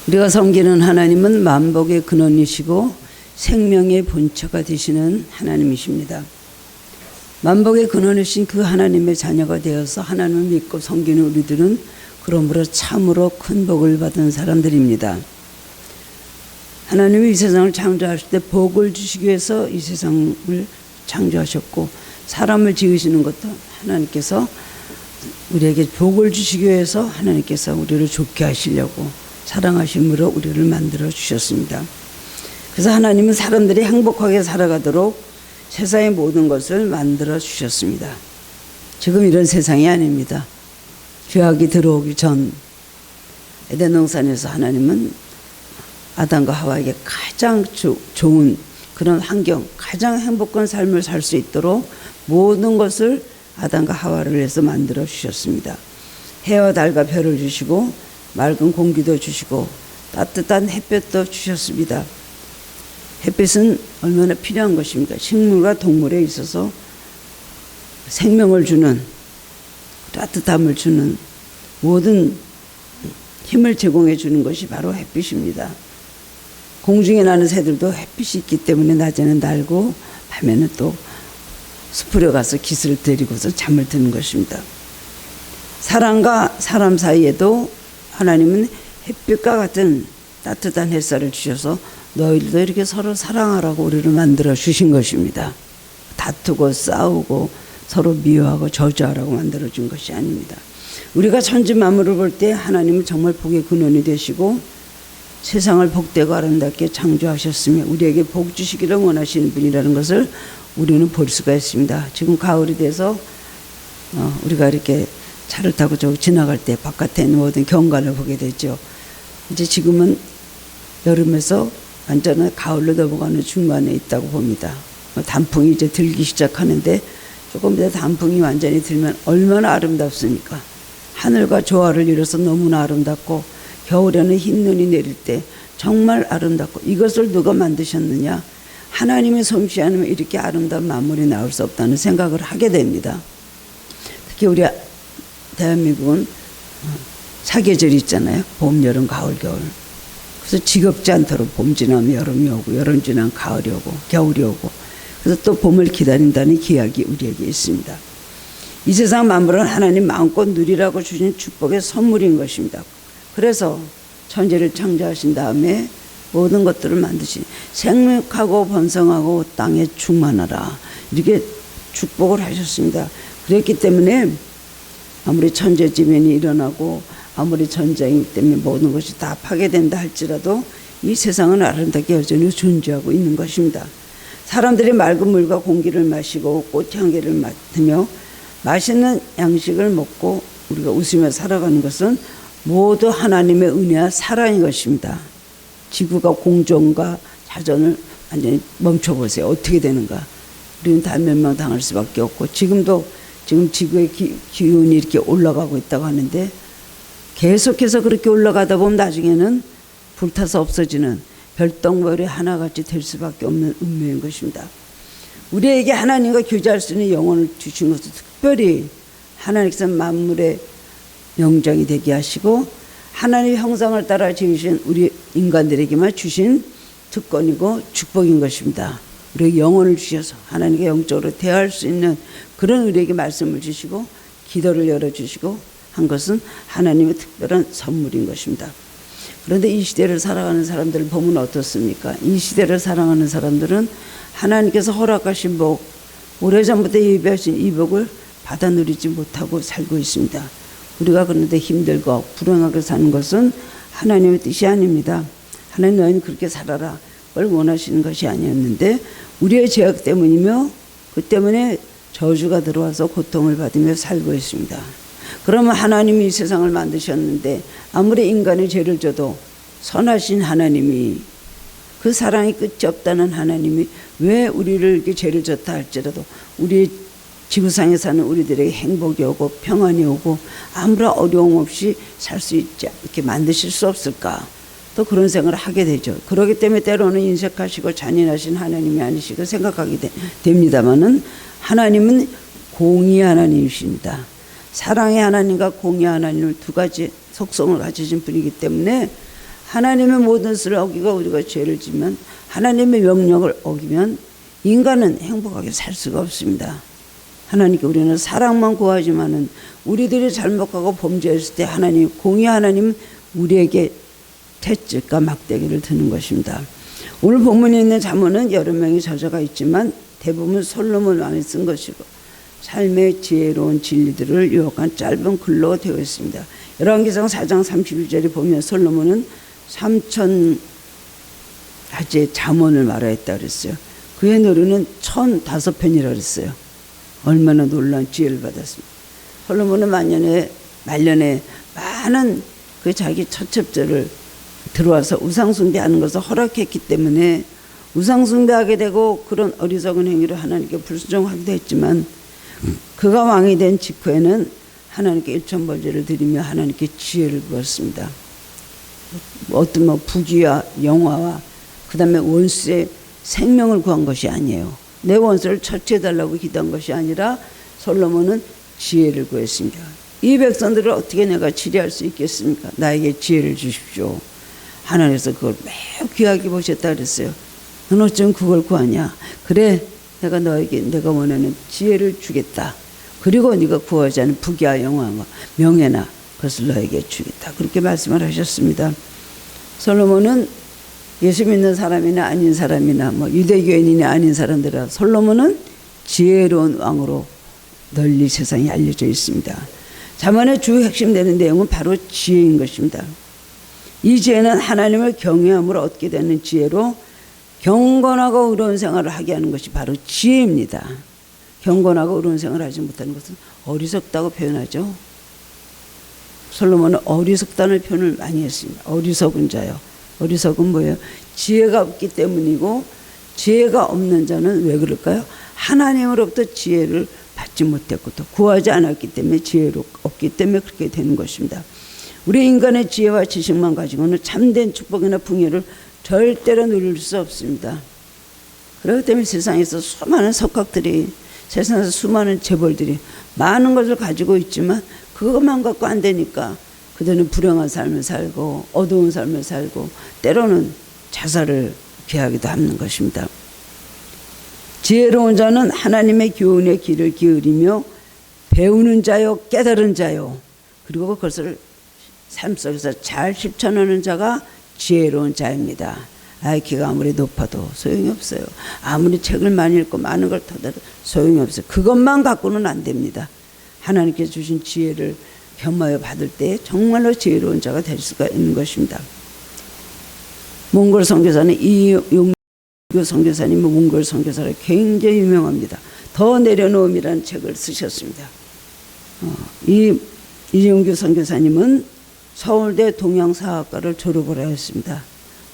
우리가 섬기는 하나님은 만복의 근원이시고 생명의 본처가 되시는 하나님이십니다. 만복의 근원이신 그 하나님의 자녀가 되어서 하나님을 믿고 섬기는 우리들은 그러므로 참으로 큰 복을 받은 사람들입니다. 하나님이 이 세상을 창조하실 때 복을 주시기 위해서 이 세상을 창조하셨고, 사람을 지으시는 것도 하나님께서 우리에게 복을 주시기 위해서 하나님께서 우리를 좋게 하시려고 사랑하심으로 우리를 만들어 주셨습니다. 그래서 하나님은 사람들이 행복하게 살아가도록 세상의 모든 것을 만들어 주셨습니다. 지금 이런 세상이 아닙니다. 죄악이 들어오기 전 에덴 동산에서 하나님은 아담과 하와에게 가장 좋은 그런 환경, 가장 행복한 삶을 살 수 있도록 모든 것을 아담과 하와를 위해서 만들어 주셨습니다. 해와 달과 별을 주시고 맑은 공기도 주시고 따뜻한 햇볕도 주셨습니다. 햇빛은 얼마나 필요한 것입니까? 식물과 동물에 있어서 생명을 주는, 따뜻함을 주는, 모든 힘을 제공해 주는 것이 바로 햇빛입니다. 공중에 나는 새들도 햇빛이 있기 때문에 낮에는 날고 밤에는 또 숲으로 가서 깃을 들이고서 잠을 드는 것입니다. 사람과 사람 사이에도 하나님은 햇빛과 같은 따뜻한 햇살을 주셔서 너희들도 이렇게 서로 사랑하라고 우리를 만들어 주신 것입니다. 다투고 싸우고 서로 미워하고 저주하라고 만들어 준 것이 아닙니다. 우리가 천지 만물을 볼 때 하나님은 정말 복의 근원이 되시고 세상을 복되고 아름답게 창조하셨으며 우리에게 복 주시기를 원하시는 분이라는 것을 우리는 볼 수가 있습니다. 지금 가을이 돼서 우리가 이렇게 차를 타고 저기 지나갈 때 바깥에 있는 모든 경관을 보게 되죠. 이제 지금은 여름에서 완전한 가을로 넘어가는 중간에 있다고 봅니다. 단풍이 이제 들기 시작하는데 조금 더 단풍이 완전히 들면 얼마나 아름답습니까? 하늘과 조화를 이뤄서 너무나 아름답고 겨울에는 흰 눈이 내릴 때 정말 아름답고 이것을 누가 만드셨느냐? 하나님의 솜씨 아니면 이렇게 아름다운 만물이 나올 수 없다는 생각을 하게 됩니다. 특히 우리 대한민국은 사계절이 있잖아요. 봄, 여름, 가을, 겨울. 그래서 지겹지 않도록 봄 지나면 여름이 오고 여름 지나면 가을이 오고 겨울이 오고 그래서 또 봄을 기다린다는 기약이 우리에게 있습니다. 이 세상 만물은 하나님 마음껏 누리라고 주신 축복의 선물인 것입니다. 그래서 천지를 창조하신 다음에 모든 것들을 만드신 생육하고 번성하고 땅에 충만하라 이렇게 축복을 하셨습니다. 그랬기 때문에 아무리 천재지변이 일어나고 아무리 전쟁이기 때문에 모든 것이 다 파괴된다 할지라도 이 세상은 아름답게 여전히 존재하고 있는 것입니다. 사람들이 맑은 물과 공기를 마시고 꽃향기를 맡으며 맛있는 양식을 먹고 우리가 웃으며 살아가는 것은 모두 하나님의 은혜와 사랑인 것입니다. 지구가 공존과 자전을 완전히 멈춰보세요. 어떻게 되는가. 우리는 다 멸망당할 수밖에 없고 지금 지구의 기온이 이렇게 올라가고 있다고 하는데 계속해서 그렇게 올라가다 보면 나중에는 불타서 없어지는 별똥별이 하나같이 될 수밖에 없는 운명인 것입니다. 우리에게 하나님과 교제할 수 있는 영혼을 주신 것은 특별히 하나님께서 만물의 영장이 되게 하시고 하나님의 형상을 따라 지으신 우리 인간들에게만 주신 특권이고 축복인 것입니다. 우리에게 영혼을 주셔서 하나님과 영적으로 대화할 수 있는 그런 우리에게 말씀을 주시고 기도를 열어주시고 한 것은 하나님의 특별한 선물인 것입니다. 그런데 이 시대를 살아가는 사람들을 보면 어떻습니까? 이 시대를 살아가는 사람들은 하나님께서 허락하신 복, 오래전부터 예비하신 이 복을 받아 누리지 못하고 살고 있습니다. 우리가 그런데 힘들고 불행하게 사는 것은 하나님의 뜻이 아닙니다. 하나님 너희는 그렇게 살아라 걸 원하시는 것이 아니었는데 우리의 죄악 때문이며 그 때문에 저주가 들어와서 고통을 받으며 살고 있습니다. 그러면 하나님이 이 세상을 만드셨는데 아무리 인간의 죄를 져도 선하신 하나님이 그 사랑이 끝이 없다는 하나님이 왜 우리를 이렇게 죄를 졌다 할지라도 우리 지구상에 사는 우리들에게 행복이 오고 평안이 오고 아무런 어려움 없이 살 수 있지 이렇게 만드실 수 없을까? 또 그런 생각을 하게 되죠. 그렇기 때문에 때로는 인색하시고 잔인하신 하나님이 아니시고 생각하게 됩니다마는 하나님은 공의 하나님이십니다. 사랑의 하나님과 공의 하나님을 두 가지 속성을 가지신 분이기 때문에 하나님의 모든 것을 어기고 우리가 죄를 지면 하나님의 명령을 어기면 인간은 행복하게 살 수가 없습니다. 하나님께 우리는 사랑만 구하지만은 우리들이 잘못하고 범죄했을 때 하나님, 공의 하나님은 우리에게 채찍과 막대기를 드는 것입니다. 오늘 본문에 있는 잠언은 여러 명의 저자가 있지만 대부분 솔로몬 왕이 쓴 것이고 삶의 지혜로운 진리들을 요약한 짧은 글로 되어 있습니다. 열왕기상 4장 31절에 보면 솔로몬은 3,000 가지의 잠언을 말하였다 그랬어요. 그의 노래는 1,005편이라 그랬어요. 얼마나 놀라운 지혜를 받았습니다. 솔로몬은 말년에 많은 그 자기 처첩들을 들어와서 우상숭배하는 것을 허락했기 때문에 우상숭배하게 되고 그런 어리석은 행위를 하나님께 불순종하기도 했지만 그가 왕이 된 직후에는 하나님께 일천벌제를 드리며 하나님께 지혜를 구했습니다. 어떤 부귀와 영화와 그 다음에 원수의 생명을 구한 것이 아니에요. 내 원수를 처치해달라고 기도한 것이 아니라 솔로몬은 지혜를 구했습니다. 이 백성들을 어떻게 내가 치료할 수 있겠습니까? 나에게 지혜를 주십시오. 하나님께서 그걸 매우 귀하게 보셨다 그랬어요. 너는 어쩜 그걸 구하냐? 그래, 내가 너에게 내가 원하는 지혜를 주겠다. 그리고 네가 구하지 않은 부귀와 영광과 명예나 그것을 너에게 주겠다. 그렇게 말씀을 하셨습니다. 솔로몬은 예수 믿는 사람이나 아닌 사람이나 유대교인이나 아닌 사람들아 솔로몬은 지혜로운 왕으로 널리 세상에 알려져 있습니다. 잠언의 주 핵심 되는 내용은 바로 지혜인 것입니다. 이 지혜는 하나님을 경외함으로 얻게 되는 지혜로 경건하고 의로운 생활을 하게 하는 것이 바로 지혜입니다. 경건하고 의로운 생활을 하지 못하는 것은 어리석다고 표현하죠. 솔로몬은 어리석다는 표현을 많이 했습니다. 어리석은 자요. 어리석은 뭐예요? 지혜가 없기 때문이고 지혜가 없는 자는 왜 그럴까요? 하나님으로부터 지혜를 받지 못했고 또 구하지 않았기 때문에 지혜로 없기 때문에 그렇게 되는 것입니다. 우리 인간의 지혜와 지식만 가지고는 참된 축복이나 풍요를 절대로 누릴 수 없습니다. 그렇기 때문에 세상에서 수많은 석학들이 세상에서 수많은 재벌들이 많은 것을 가지고 있지만 그것만 갖고 안 되니까 그들은 불행한 삶을 살고 어두운 삶을 살고 때로는 자살을 기하기도 하는 것입니다. 지혜로운 자는 하나님의 교훈의 귀를 기울이며 배우는 자요 깨달은 자요 그리고 그것을 삶 속에서 잘 실천하는 자가 지혜로운 자입니다. IQ가 아무리 높아도 소용이 없어요. 아무리 책을 많이 읽고 많은 걸 터다도 소용이 없어요. 그것만 갖고는 안 됩니다. 하나님께서 주신 지혜를 겸하여 받을 때 정말로 지혜로운 자가 될 수가 있는 것입니다. 몽골 선교사는 이용규 선교사님은 몽골 선교사로 굉장히 유명합니다. 더 내려놓음이라는 책을 쓰셨습니다. 이 이용규 선교사님은 서울대 동양사학과를 졸업을 하였습니다.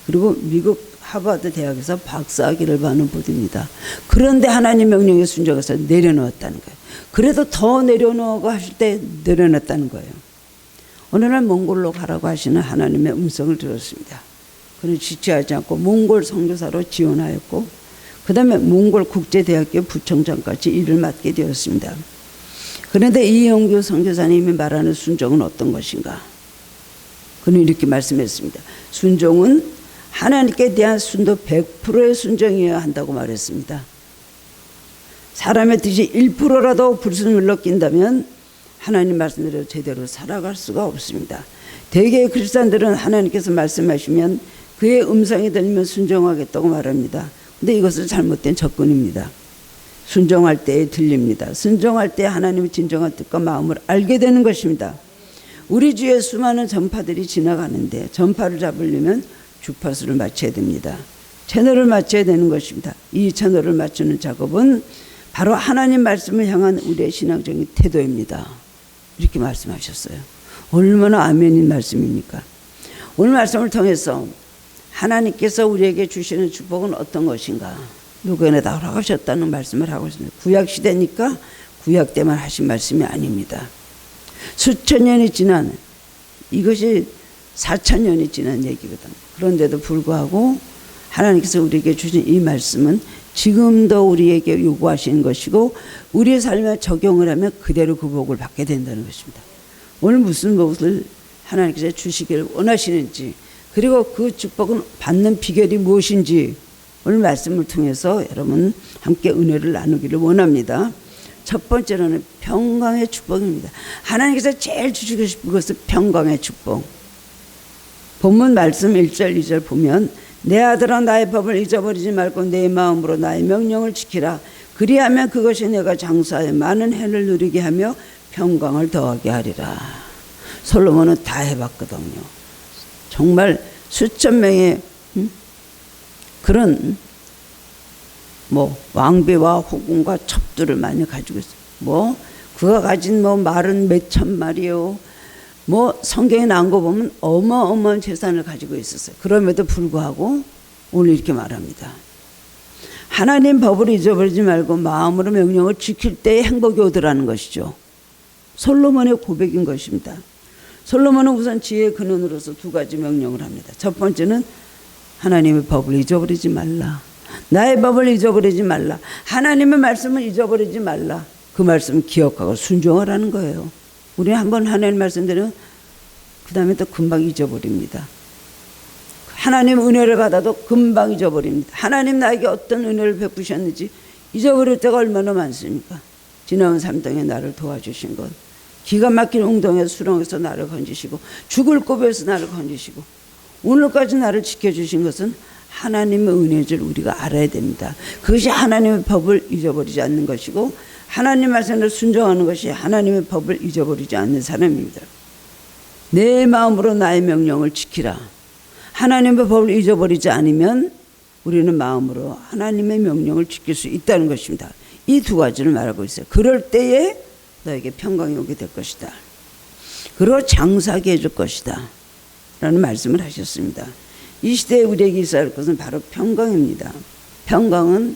그리고 미국 하버드 대학에서 박사학위를 받는 분입니다. 그런데 하나님 명령에 순종해서 내려놓았다는 거예요. 그래도 더 내려놓고 하실 때 내려놨다는 거예요. 어느 날 몽골로 가라고 하시는 하나님의 음성을 들었습니다. 그는 지체하지 않고 몽골 선교사로 지원하였고 그 다음에 몽골 국제대학교 부총장까지 일을 맡게 되었습니다. 그런데 이용규 선교사님이 말하는 순종은 어떤 것인가? 그는 이렇게 말씀했습니다. 순종은 하나님께 대한 순도 100%의 순종이어야 한다고 말했습니다. 사람의 뜻이 1%라도 불순물로 낀다면 하나님 말씀대로 제대로 살아갈 수가 없습니다. 대개의 크리스찬들은 하나님께서 말씀하시면 그의 음성이 들리면 순종하겠다고 말합니다. 근데 이것은 잘못된 접근입니다. 순종할 때에 들립니다. 순종할 때 하나님의 진정한 뜻과 마음을 알게 되는 것입니다. 우리 주위에 수많은 전파들이 지나가는데 전파를 잡으려면 주파수를 맞춰야 됩니다. 채널을 맞춰야 되는 것입니다. 이 채널을 맞추는 작업은 바로 하나님 말씀을 향한 우리의 신앙적인 태도입니다. 이렇게 말씀하셨어요. 얼마나 아멘인 말씀입니까? 오늘 말씀을 통해서 하나님께서 우리에게 주시는 축복은 어떤 것인가? 누구에게나 허락하셨다는 말씀을 하고 있습니다. 구약 시대니까 구약 때만 하신 말씀이 아닙니다. 수천 년이 지난 이것이 4,000년이 지난 얘기거든. 그런데도 불구하고 하나님께서 우리에게 주신 이 말씀은 지금도 우리에게 요구하시는 것이고 우리의 삶에 적용을 하면 그대로 그 복을 받게 된다는 것입니다. 오늘 무슨 복을 하나님께서 주시기를 원하시는지, 그리고 그 축복은 받는 비결이 무엇인지 오늘 말씀을 통해서 여러분 함께 은혜를 나누기를 원합니다. 첫 번째로는 평강의 축복입니다. 하나님께서 제일 주시고 싶은 것은 평강의 축복. 본문 말씀 1절 2절 보면 내 아들아 나의 법을 잊어버리지 말고 내 마음으로 나의 명령을 지키라. 그리하면 그것이 내가 장사에 많은 해를 누리게 하며 평강을 더하게 하리라. 솔로몬은 다 해봤거든요. 정말 수천 명의 그런 왕비와 호군과 첩들을 많이 가지고 있어요. 그가 가진 말은 몇천 마리요. 성경에 나온 거 보면 어마어마한 재산을 가지고 있었어요. 그럼에도 불구하고 오늘 이렇게 말합니다. 하나님 법을 잊어버리지 말고 마음으로 명령을 지킬 때에 행복이 오더라는 것이죠. 솔로몬의 고백인 것입니다. 솔로몬은 우선 지혜의 근원으로서 두 가지 명령을 합니다. 첫 번째는 하나님의 법을 잊어버리지 말라. 나의 법을 잊어버리지 말라. 하나님의 말씀을 잊어버리지 말라. 그 말씀을 기억하고 순종하라는 거예요. 우리 한번 하나님 말씀대로 그 다음에 또 금방 잊어버립니다. 하나님 은혜를 받아도 금방 잊어버립니다. 하나님 나에게 어떤 은혜를 베푸셨는지 잊어버릴 때가 얼마나 많습니까? 지나온 삶동에 나를 도와주신 것, 기가 막힌 웅덩이에서 수렁에서 나를 건지시고 죽을 고비에서 나를 건지시고 오늘까지 나를 지켜주신 것은 하나님의 은혜인 줄 우리가 알아야 됩니다. 그것이 하나님의 법을 잊어버리지 않는 것이고 하나님 말씀을 순종하는 것이 하나님의 법을 잊어버리지 않는 사람입니다. 내 마음으로 나의 명령을 지키라. 하나님의 법을 잊어버리지 않으면 우리는 마음으로 하나님의 명령을 지킬 수 있다는 것입니다. 이 두 가지를 말하고 있어요. 그럴 때에 너에게 평강이 오게 될 것이다. 그리고 장사하게 해줄 것이다 라는 말씀을 하셨습니다. 이 시대에 우리에게 있어야 할 것은 바로 평강입니다. 평강은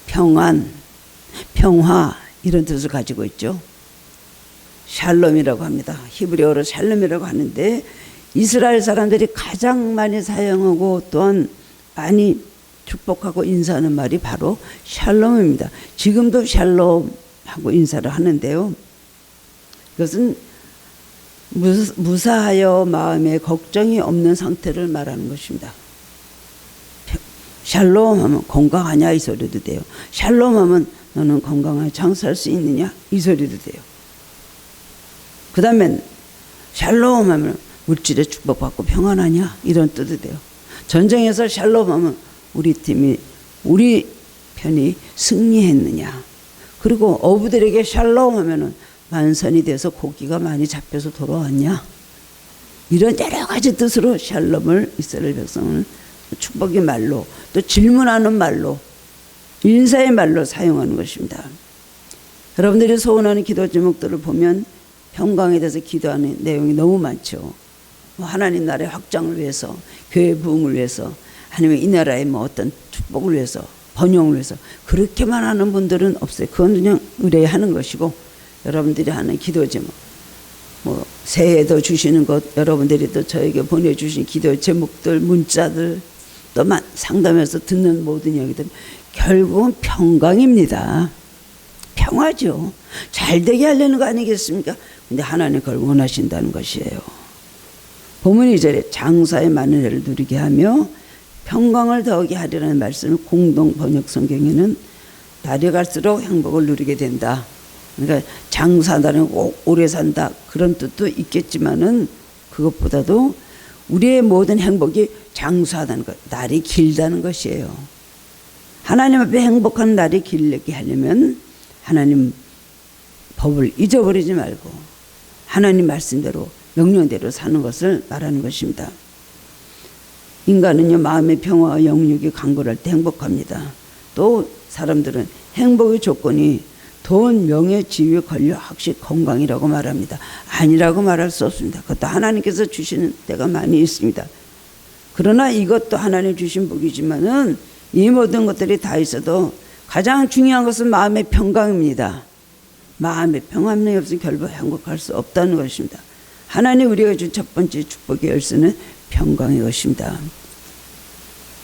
평안, 평화 이런 뜻을 가지고 있죠. 샬롬이라고 합니다. 히브리어로 샬롬이라고 하는데 이스라엘 사람들이 가장 많이 사용하고 또한 많이 축복하고 인사하는 말이 바로 샬롬입니다. 지금도 샬롬하고 인사를 하는데요. 그것은 무사하여 마음에 걱정이 없는 상태를 말하는 것입니다. 샬롬 하면 건강하냐 이 소리도 돼요. 샬롬 하면 너는 건강하게 장사할 수 있느냐 이 소리도 돼요. 그 다음엔 샬롬 하면 물질에 축복받고 평안하냐 이런 뜻도 돼요. 전쟁에서 샬롬 하면 우리 팀이 우리 편이 승리했느냐. 그리고 어부들에게 샬롬 하면은 만선이 돼서 고기가 많이 잡혀서 돌아왔냐. 이런 여러 가지 뜻으로 샬롬을 이스라엘 백성은 축복의 말로 또 질문하는 말로 인사의 말로 사용하는 것입니다. 여러분들이 소원하는 기도 제목들을 보면 평강에 대해서 기도하는 내용이 너무 많죠. 하나님 나라의 확장을 위해서, 교회 부흥을 위해서, 아니면 이 나라의 어떤 축복을 위해서, 번영을 위해서 그렇게만 하는 분들은 없어요. 그건 그냥 의뢰하는 것이고 여러분들이 하는 기도 제목, 새해도 주시는 것, 여러분들이 또 저에게 보내주신 기도 제목들, 문자들, 또 상담해서 듣는 모든 이야기들 결국은 평강입니다. 평화죠. 잘 되게 하려는 거 아니겠습니까? 근데 하나님 그걸 원하신다는 것이에요. 본문 2절에 장사에 많은 해를 누리게 하며 평강을 더하게 하리라는 말씀을 공동 번역 성경에는 날이 갈수록 행복을 누리게 된다. 그러니까 장사한다는 오래 산다 그런 뜻도 있겠지만은 그것보다도 우리의 모든 행복이 장수하다는 것, 날이 길다는 것이에요. 하나님 앞에 행복한 날이 길게 하려면 하나님 법을 잊어버리지 말고 하나님 말씀대로 명령대로 사는 것을 말하는 것입니다. 인간은요 마음의 평화와 영육이 강건할 때 행복합니다. 또 사람들은 행복의 조건이 돈, 명예, 지위, 권력, 학식, 건강이라고 말합니다. 아니라고 말할 수 없습니다. 그것도 하나님께서 주시는 때가 많이 있습니다. 그러나 이것도 하나님 주신 복이지만은 이 모든 것들이 다 있어도 가장 중요한 것은 마음의 평강입니다. 마음의 평안이 없으면 결국 행복할 수 없다는 것입니다. 하나님 우리가 준 첫 번째 축복의 열쇠는 평강의 것입니다.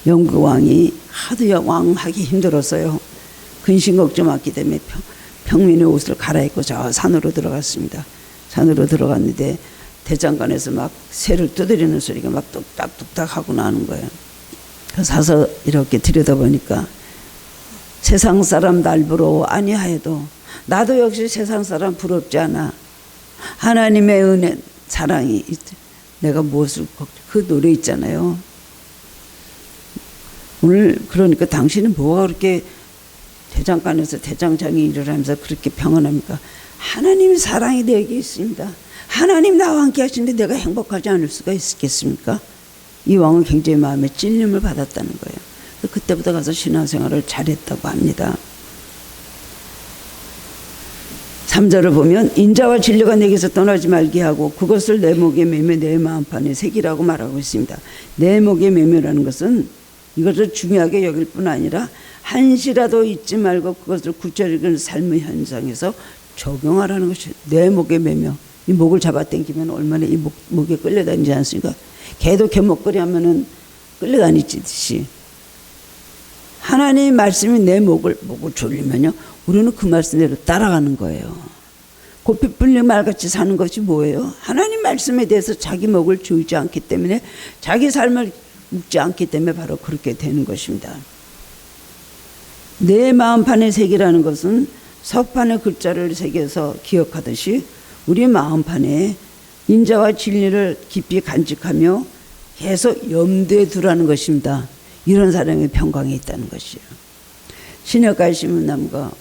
영국 왕이 하도 왕하기 힘들었어요. 근심 걱정 많기 때문에 평민의 옷을 갈아입고 저 산으로 들어갔습니다. 산으로 들어갔는데 대장간에서 막 새를 두드리는 소리가 막 뚝딱뚝딱 하고 나는 거예요. 그래서 가서 이렇게 들여다보니까 세상 사람 날 부러워 아니하여도 나도 역시 세상 사람 부럽지 않아. 하나님의 은혜 사랑이 내가 무엇을 그 노래 있잖아요. 오늘 그러니까 당신은 뭐가 그렇게 대장간에서 대장장이 일을 하면서 그렇게 평안합니까? 하나님의 사랑이 내게 있습니다. 하나님 나와 함께 하시는데 내가 행복하지 않을 수가 있겠습니까? 이 왕은 굉장히 마음에 찔림을 받았다는 거예요. 그때부터 가서 신앙생활을 잘했다고 합니다. 3절을 보면 인자와 진리가 내게서 떠나지 말게 하고 그것을 내 목에 매며 내 마음판에 새기라고 말하고 있습니다. 내 목에 매며라는 것은 이것을 중요하게 여길 뿐 아니라 한시라도 잊지 말고 그것을 구체적인 삶의 현장에서 적용하라는 것이 내 목에 매며 이 목을 잡아당기면 얼마나 이 목에 끌려다니지 않습니까? 개도 개목걸이 하면은 끌려다니듯이 하나님의 말씀이 내 목을 졸리면요 우리는 그 말씀대로 따라가는 거예요. 고삐 불린 말같이 사는 것이 뭐예요? 하나님 말씀에 대해서 자기 목을 조이지 않기 때문에 자기 삶을 묵지 않기 때문에 바로 그렇게 되는 것입니다. 내 마음판에 새기라는 것은 석판에 글자를 새겨서 기억하듯이 우리 마음판에 인자와 진리를 깊이 간직하며 계속 염두에 두라는 것입니다. 이런 사람의 평강이 있다는 것이에요. 신약가에 심은 나무가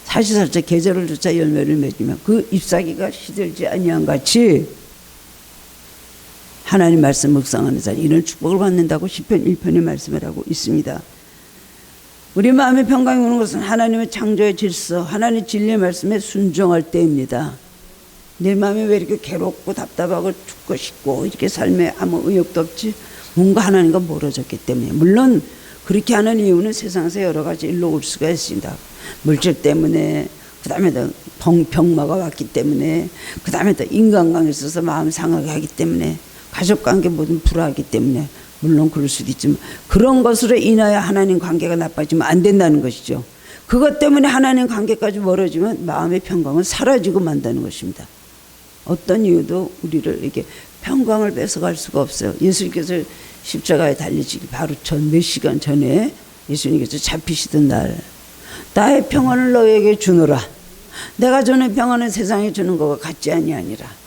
사시사철 계절을 쫓아 열매를 맺으며 그 잎사귀가 시들지 아니한 같이 하나님 말씀 묵상하는 자는 이런 축복을 받는다고 시편 1편에 말씀을 하고 있습니다. 우리 마음의 평강이 오는 것은 하나님의 창조의 질서, 하나님의 진리의 말씀에 순종할 때입니다. 내 마음이 왜 이렇게 괴롭고 답답하고 죽고 싶고 이렇게 삶에 아무 의욕도 없지? 뭔가 하나님과 멀어졌기 때문에. 물론 그렇게 하는 이유는 세상에서 여러 가지 일로 올 수가 있습니다. 물질 때문에, 그 다음에 병마가 왔기 때문에, 그 다음에 또 인간관계에 있어서 마음 상하게 하기 때문에, 가족관계 모든 불화하기 때문에, 물론 그럴 수도 있지만 그런 것으로 인하여 하나님 관계가 나빠지면 안 된다는 것이죠. 그것 때문에 하나님 관계까지 멀어지면 마음의 평강은 사라지고 만다는 것입니다. 어떤 이유도 우리를 이렇게 평강을 뺏어갈 수가 없어요. 예수님께서 십자가에 달리시기 바로 몇 시간 전에 예수님께서 잡히시던 날 나의 평안을 너에게 주노라. 내가 주는 평안은 세상에 주는 것과 같지 아니하니라.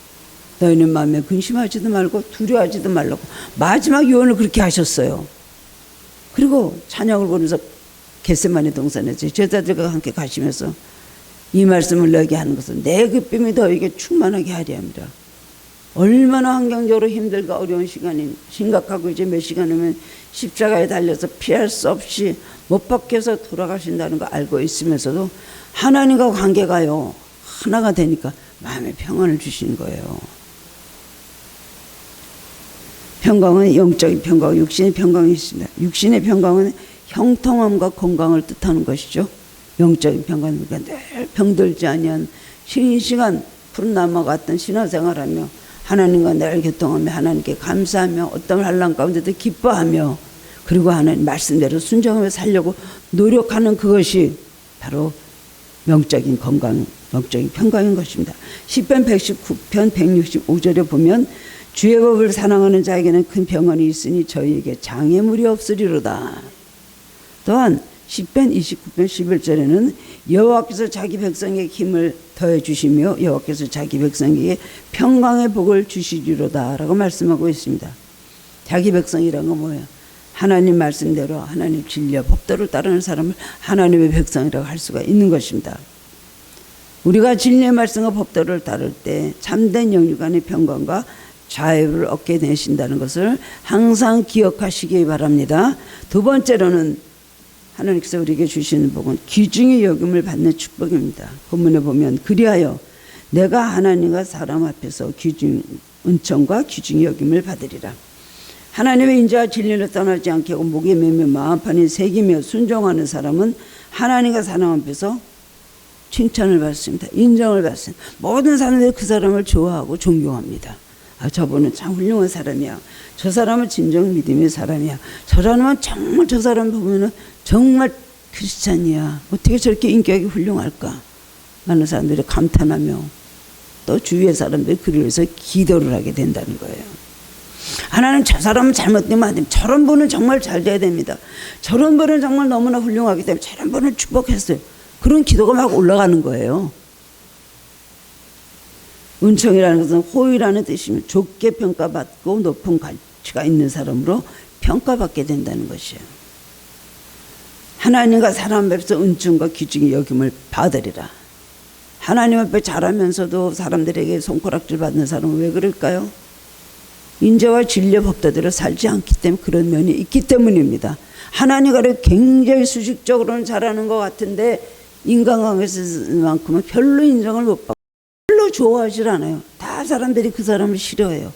너희는 마음에 근심하지도 말고 두려워하지도 말라고 마지막 유언을 그렇게 하셨어요. 그리고 찬양을 부르면서 겟세마네 동산에서 제자들과 함께 가시면서 이 말씀을 너에게 하는 것은 내 기쁨이 너에게 충만하게 하리 함이라. 얼마나 환경적으로 힘들고 어려운 시간이 심각하고 이제 몇 시간 후면 십자가에 달려서 피할 수 없이 못 박혀서 돌아가신다는 거 알고 있으면서도 하나님과 관계가요 하나가 되니까 마음의 평안을 주시는 거예요. 평강은 영적인 평강, 육신의 평강이 있습니다. 육신의 평강은 형통함과 건강을 뜻하는 것이죠. 영적인 평강은 늘 병들지 아니한 싱싱한 푸른 나무 같은 신화생활하며 하나님과 늘 교통하며 하나님께 감사하며 어떤 환난 가운데도 기뻐하며 그리고 하나님 말씀대로 순종하며 살려고 노력하는 그것이 바로 영적인 건강, 영적인 평강인 것입니다. 시편 119편 165절에 보면 주의 법을 사랑하는 자에게는 큰 평안이 있으니 저희에게 장애물이 없으리로다. 또한 시편 29편 11절에는 여호와께서 자기 백성에게 힘을 더해 주시며 여호와께서 자기 백성에게 평강의 복을 주시리로다 라고 말씀하고 있습니다. 자기 백성이란 건 뭐예요? 하나님 말씀대로 하나님 진리와 법도를 따르는 사람을 하나님의 백성이라고 할 수가 있는 것입니다. 우리가 진리의 말씀과 법도를 따를 때 참된 영육 안의 평강과 자유를 얻게 되신다는 것을 항상 기억하시기 바랍니다. 두 번째로는 하나님께서 우리에게 주시는 복은 귀중히 여김을 받는 축복입니다. 본문에 보면 그리하여 내가 하나님과 사람 앞에서 은총과 귀중히 여김을 받으리라. 하나님의 인자와 진리를 떠나지 않게 하고 목에 매며 마음판에 새기며 순종하는 사람은 하나님과 사람 앞에서 칭찬을 받습니다. 인정을 받습니다. 모든 사람들이 그 사람을 좋아하고 존경합니다. 아, 저분은 참 훌륭한 사람이야. 저 사람은 진정 믿음의 사람이야. 저 사람은 정말 저 사람 보면은 정말 크리스찬이야. 어떻게 저렇게 인격이 훌륭할까? 많은 사람들이 감탄하며 또 주위의 사람들이 그를 위해서 기도를 하게 된다는 거예요. 하나는 저 사람은 잘못되면 안 됩니다. 저런 분은 정말 잘 돼야 됩니다. 저런 분은 정말 너무나 훌륭하기 때문에 저런 분을 축복했어요. 그런 기도가 막 올라가는 거예요. 은총이라는 것은 호의라는 뜻이며 좋게 평가받고 높은 가치가 있는 사람으로 평가받게 된다는 것이에요. 하나님과 사람 앞에서 은총과 기중의 여김을 받으리라. 하나님 앞에 잘하면서도 사람들에게 손가락질 받는 사람은 왜 그럴까요? 인자와 진리의 법도대로 살지 않기 때문에 그런 면이 있기 때문입니다. 하나님과를 굉장히 수직적으로는 잘하는 것 같은데 인간관계에서만큼은 별로 인정을 못 받고 별로 좋아하질 않아요. 다 사람들이 그 사람을 싫어해요.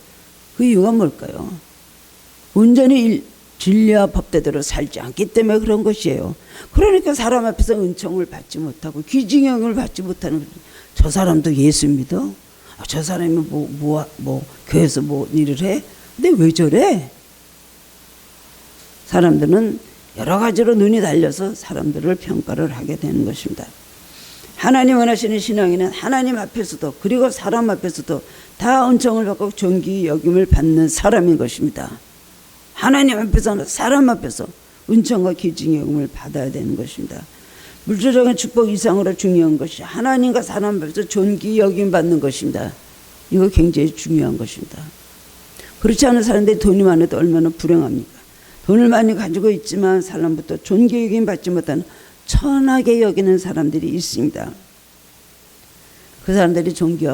그 이유가 뭘까요? 온전히 진리와 법대로 살지 않기 때문에 그런 것이에요. 그러니까 사람 앞에서 은총을 받지 못하고 귀징형을 받지 못하는 거죠. 저 사람도 예수 믿어? 저 사람이 교회에서 뭐 일을 해? 근데 왜 저래? 사람들은 여러 가지로 눈이 달려서 사람들을 평가를 하게 되는 것입니다. 하나님 원하시는 신앙인은 하나님 앞에서도 그리고 사람 앞에서도 다 은총을 받고 존귀 여김을 받는 사람인 것입니다. 하나님 앞에서는 사람 앞에서 은총과 기증의 여김을 받아야 되는 것입니다. 물질적인 축복 이상으로 중요한 것이 하나님과 사람 앞에서 존귀 여김 받는 것입니다. 이거 굉장히 중요한 것입니다. 그렇지 않은 사람들이 돈이 많아도 얼마나 불행합니까? 돈을 많이 가지고 있지만 사람부터 존귀 여김 받지 못하는 천하게 여기는 사람들이 있습니다. 그 사람들이 존귀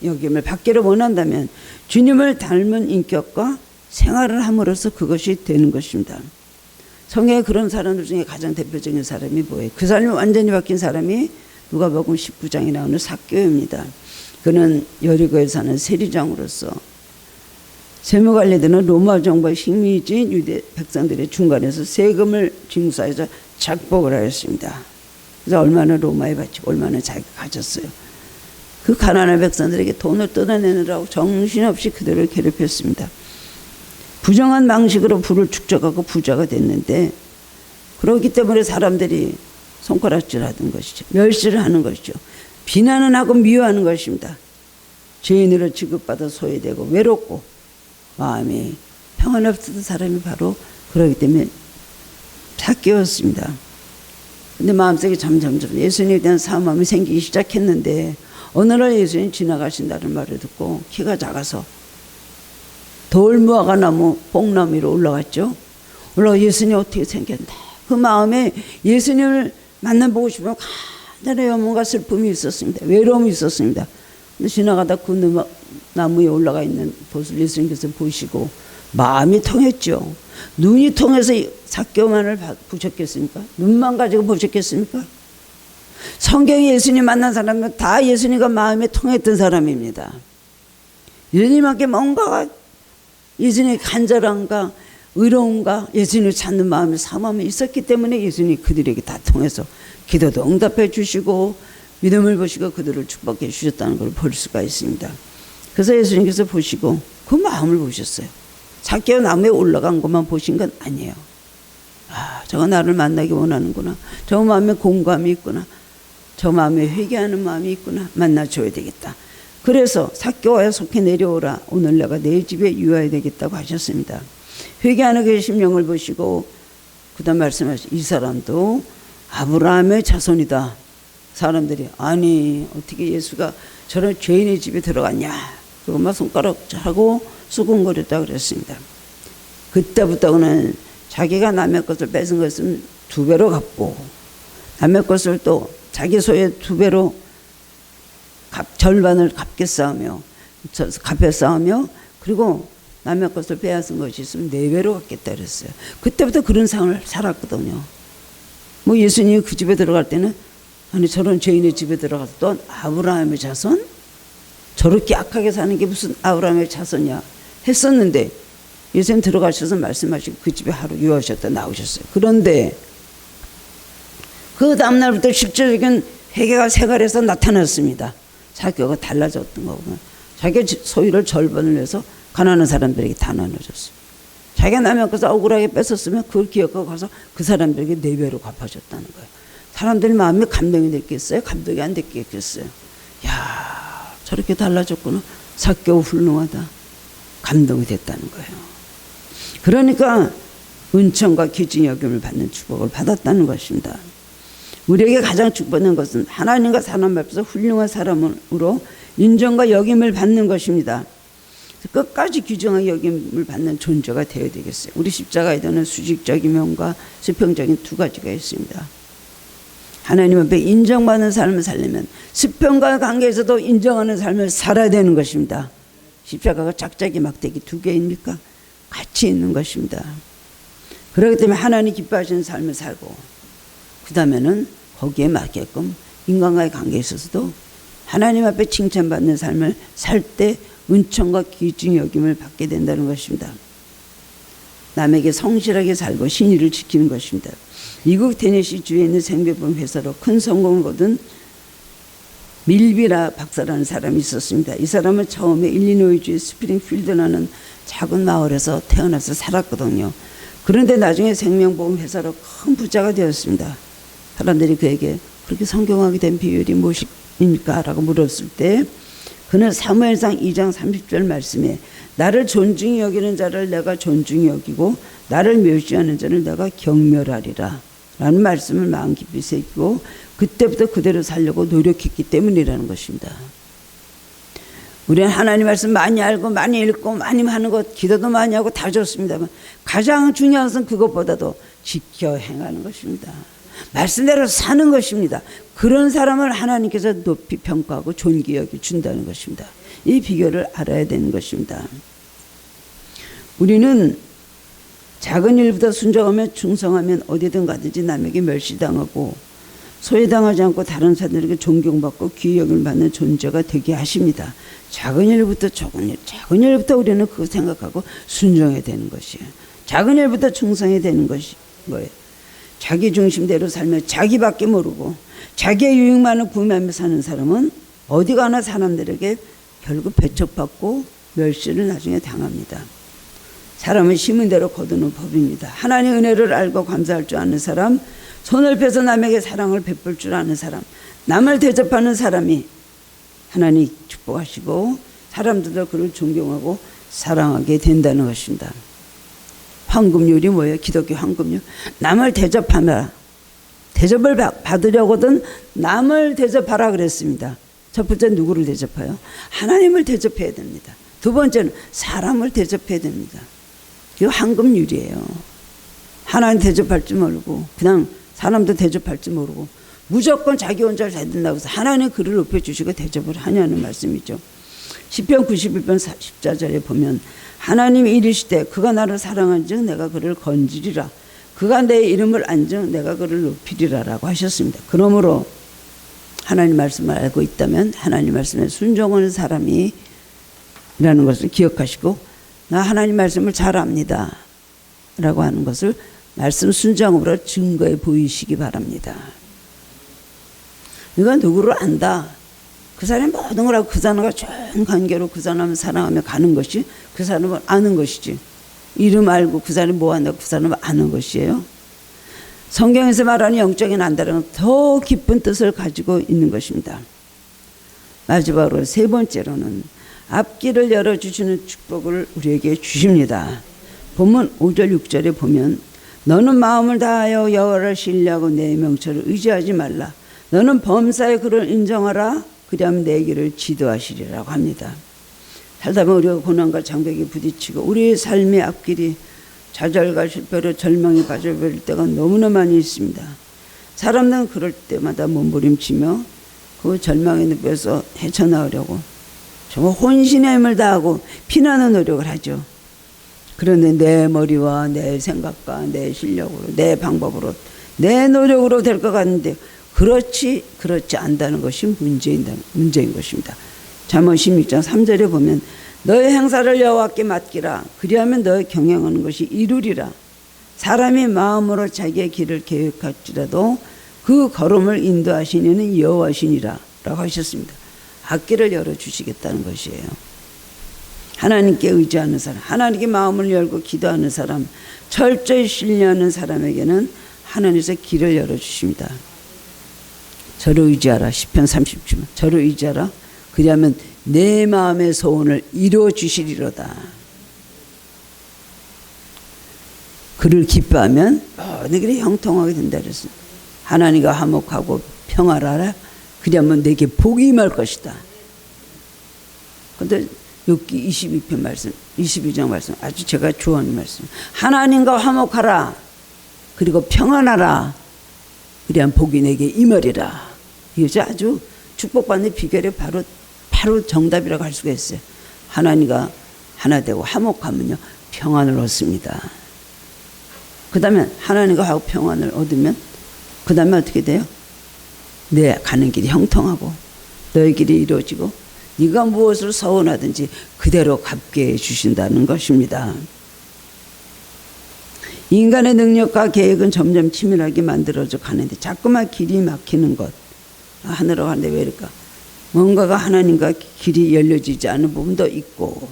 여김을 받기를 원한다면 주님을 닮은 인격과 생활을 함으로써 그것이 되는 것입니다. 성경에 그런 사람들 중에 가장 대표적인 사람이 뭐예요? 그 사람이 완전히 바뀐 사람이 누가복음 19장에 나오는 삭개오입니다. 그는 여리고에 사는 세리장으로서 세무관리들은 로마 정부의 식민지인 유대 백성들의 중간에서 세금을 징수해서 작복을 하였습니다. 그래서 얼마나 로마에 바치고 얼마나 자기가 가졌어요. 그 가난한 백성들에게 돈을 뜯어내느라고 정신없이 그들을 괴롭혔습니다. 부정한 방식으로 부를 축적하고 부자가 됐는데 그렇기 때문에 사람들이 손가락질하는 것이죠. 멸시를 하는 것이죠. 비난은 하고 미워하는 것입니다. 죄인으로 취급받아 소외되고 외롭고 마음이 평안없었던 사람이 바로 그러기 때문에 삭개오였습니다. 근데 마음속에 점점 예수님에 대한 사모함이 생기기 시작했는데 어느 날 예수님 지나가신다는 말을 듣고 키가 작아서 돌무화과 나무 뽕나무 위로 올라갔죠. 올라가 예수님 어떻게 생겼나. 그 마음에 예수님을 만나보고 싶으면 간단히 뭔가 슬픔이 있었습니다. 외로움이 있었습니다. 근데 지나가다 그 나무에 올라가 있는 보슬 예수님께서 보시고 마음이 통했죠. 눈이 통해서 삭개오만을 보셨겠습니까? 눈만 가지고 보셨겠습니까? 성경에 예수님 만난 사람은 다 예수님과 마음이 통했던 사람입니다. 예수님께 뭔가가 예수님의 간절함과 의로움과 예수님을 찾는 마음의 사모함이 있었기 때문에 예수님이 그들에게 다 통해서 기도도 응답해 주시고 믿음을 보시고 그들을 축복해 주셨다는 걸 볼 수가 있습니다. 그래서 예수님께서 보시고 그 마음을 보셨어요. 삭개오 나무에 올라간 것만 보신 건 아니에요. 아, 저거 나를 만나기 원하는구나. 저 마음에 공감이 있구나. 저 마음에 회개하는 마음이 있구나. 만나줘야 되겠다. 그래서 삭개오야 속히 내려오라. 오늘 내가 내 집에 유하야 되겠다고 하셨습니다. 회개하는 그 심령을 보시고 그 다음 말씀하시죠. 이 사람도 아브라함의 자손이다. 사람들이 아니 어떻게 예수가 저런 죄인의 집에 들어갔냐. 그것만 손가락하고 수군거렸다고 그랬습니다. 그때부터는 자기가 남의 것을 뺏은 것은 2배로 갚고 남의 것을 또 자기 소유의 2배로 절반을 갚게 싸우며 갚에 싸우며 그리고 남의 것을 빼앗은 것이 있으면 4배로 갚겠다 그랬어요. 그때부터 그런 삶을 살았거든요. 뭐 예수님이 그 집에 들어갈 때는 아니 저런 죄인의 집에 들어가서 또 아브라함의 자손? 저렇게 악하게 사는 게 무슨 아브라함의 자손이야 했었는데 예수님 들어가셔서 말씀하시고 그 집에 하루 유하셨다 나오셨어요. 그런데 그 다음날부터 실질적인 회개가 생활에서 나타났습니다. 삭개오가 달라졌던 거구나. 자기 소유를 절반을 내서 가난한 사람들에게 다 나눠줬어요. 자기가 남의 앞에서 억울하게 뺏었으면 그걸 기억하고 가서 그 사람들에게 4배로 갚아줬다는 거예요. 사람들 마음이 감동이 됐겠어요? 감동이 안 됐겠어요? 야, 저렇게 달라졌구나. 삭개오 훌륭하다. 감동이 됐다는 거예요. 그러니까 은총과 귀중히 여김을 받는 축복을 받았다는 것입니다. 우리에게 가장 축복받는 것은 하나님과 사람 앞에서 훌륭한 사람으로 인정과 여김을 받는 것입니다. 끝까지 귀중하게 여김을 받는 존재가 되어야 되겠어요. 우리 십자가에는 수직적인 면과 수평적인 두 가지가 있습니다. 하나님 앞에 인정받는 삶을 살려면 수평과 관계에서도 인정하는 삶을 살아야 되는 것입니다. 십자가가 짝짝이 막대기 2개입니까? 같이 있는 것입니다. 그렇기 때문에 하나님 기뻐하시는 삶을 살고 그 다음에는 거기에 맞게끔 인간과의 관계에 있어서도 하나님 앞에 칭찬받는 삶을 살 때 은총과 귀중히 여김을 받게 된다는 것입니다. 남에게 성실하게 살고 신의를 지키는 것입니다. 미국 테네시 주에 있는 생배품 회사로 큰 성공을 거둔 밀비라 박사라는 사람이 있었습니다. 이 사람은 처음에 일리노이주의 스프링필드라는 작은 마을에서 태어나서 살았거든요. 그런데 나중에 생명보험 회사로 큰 부자가 되었습니다. 사람들이 그에게 그렇게 성공하게 된 비율이 무엇입니까? 라고 물었을 때 그는 사무엘상 2장 30절 말씀에 나를 존중히 여기는 자를 내가 존중히 여기고 나를 멸시하는 자를 내가 경멸하리라 라는 말씀을 마음 깊이 새기고 그때부터 그대로 살려고 노력했기 때문이라는 것입니다. 우리는 하나님 말씀 많이 알고 많이 읽고 많이 하는 것, 기도도 많이 하고 다 좋습니다만 가장 중요한 것은 그것보다도 지켜 행하는 것입니다. 말씀대로 사는 것입니다. 그런 사람을 하나님께서 높이 평가하고 존귀 여기 준다는 것입니다. 이 비결을 알아야 되는 것입니다. 우리는 작은 일보다 순종하면 충성하면 어디든 가든지 남에게 멸시당하고 소외당하지 않고 다른 사람들에게 존경받고 귀히 여김을 받는 존재가 되게 하십니다. 작은 일부터 작은 일부터 우리는 그거 생각하고 순종해야 되는 것이에요. 작은 일부터 충성해야 되는 거예요. 자기 중심대로 살며 자기밖에 모르고 자기의 유익만을 구매하며 사는 사람은 어디 가나 사람들에게 결국 배척받고 멸시를 나중에 당합니다. 사람은 심은 대로 거두는 법입니다. 하나님의 은혜를 알고 감사할 줄 아는 사람, 손을 펴서 남에게 사랑을 베풀 줄 아는 사람, 남을 대접하는 사람이 하나님 축복하시고 사람들도 그를 존경하고 사랑하게 된다는 것입니다. 황금률이 뭐예요? 기독교 황금률. 남을 대접하라. 대접을 받으려거든 남을 대접하라 그랬습니다. 첫 번째 누구를 대접해요? 하나님을 대접해야 됩니다. 두 번째는 사람을 대접해야 됩니다. 이거 황금률이에요. 하나님 대접할 줄 모르고 그냥 사람도 대접할 줄 모르고 무조건 자기 혼자 잘 된다고 해서 하나님 그를 높여주시고 대접을 하냐는 말씀이죠. 시편 91편 14절에 보면 하나님이 이르시되 그가 나를 사랑한즉 내가 그를 건지리라 그가 내 이름을 안즉 내가 그를 높이리라 라고 하셨습니다. 그러므로 하나님 말씀을 알고 있다면 하나님 말씀에 순종하는 사람이 라는 것을 기억하시고 나 하나님 말씀을 잘 압니다 라고 하는 것을 말씀 순종으로 증거해 보이시기 바랍니다. 네가 누구를 안다. 그 사람이 모든 걸 하고 그 사람과 좋은 관계로 그 사람을 사랑하며 가는 것이 그 사람을 아는 것이지. 이름 알고 그 사람이 뭐 한다고 그 사람을 아는 것이에요. 성경에서 말하는 영적인 안다는 더 깊은 뜻을 가지고 있는 것입니다. 마지막으로 세 번째로는 앞길을 열어주시는 축복을 우리에게 주십니다. 본문 5절 6절에 보면 너는 마음을 다하여 여호와를 신뢰하고 내 명철을 의지하지 말라. 너는 범사에 그를 인정하라. 그리하면 내 길을 지도하시리라고 합니다. 살다 보면 우리가 고난과 장벽에 부딪히고 우리의 삶의 앞길이 좌절과 실패로 절망에 빠져버릴 때가 너무나 많이 있습니다. 사람들은 그럴 때마다 몸부림치며 그 절망의 늪에서 헤쳐나오려고 정말 혼신의 힘을 다하고 피나는 노력을 하죠. 그런데 내 머리와 내 생각과 내 실력으로 내 방법으로 내 노력으로 될 것 같은데 그렇지 않다는 것이 문제인 것입니다. 잠언 16장 3절에 보면 너의 행사를 여호와께 맡기라. 그리하면 너의 경영하는 것이 이루리라. 사람이 마음으로 자기의 길을 계획할지라도 그 걸음을 인도하시는 여호와시니라 라고 하셨습니다. 앞길을 열어주시겠다는 것이에요. 하나님께 의지하는 사람, 하나님께 마음을 열고 기도하는 사람, 철저히 신뢰하는 사람에게는 하나님께서 길을 열어주십니다. 저를 의지하라. 시편 30편. 저를 의지하라. 그리하면 내 마음의 소원을 이루어 주시리로다. 그를 기뻐하면 모든 길이 형통하게 된다 그랬습니다. 하나님과 화목하고 평화하라. 그리하면 내게 복이 임할 것이다. 그런데 욥기 22편 말씀, 22장 말씀, 아주 제가 좋아하는 말씀. 하나님과 화목하라. 그리고 평안하라. 그리하면 복이 내게 임하리라. 이것이 아주 축복받는 비결이 바로 정답이라고 할 수가 있어요. 하나님과 하나 되고 화목하면요, 평안을 얻습니다. 그 다음에 하나님과 평안을 얻으면 그 다음에 어떻게 돼요? 내 가는 길이 형통하고 너의 길이 이루어지고 네가 무엇을 서원하든지 그대로 갚게 해주신다는 것입니다. 인간의 능력과 계획은 점점 치밀하게 만들어져 가는데 자꾸만 길이 막히는 것. 하늘로 가는데 왜 이럴까? 뭔가가 하나님과 길이 열려지지 않은 부분도 있고,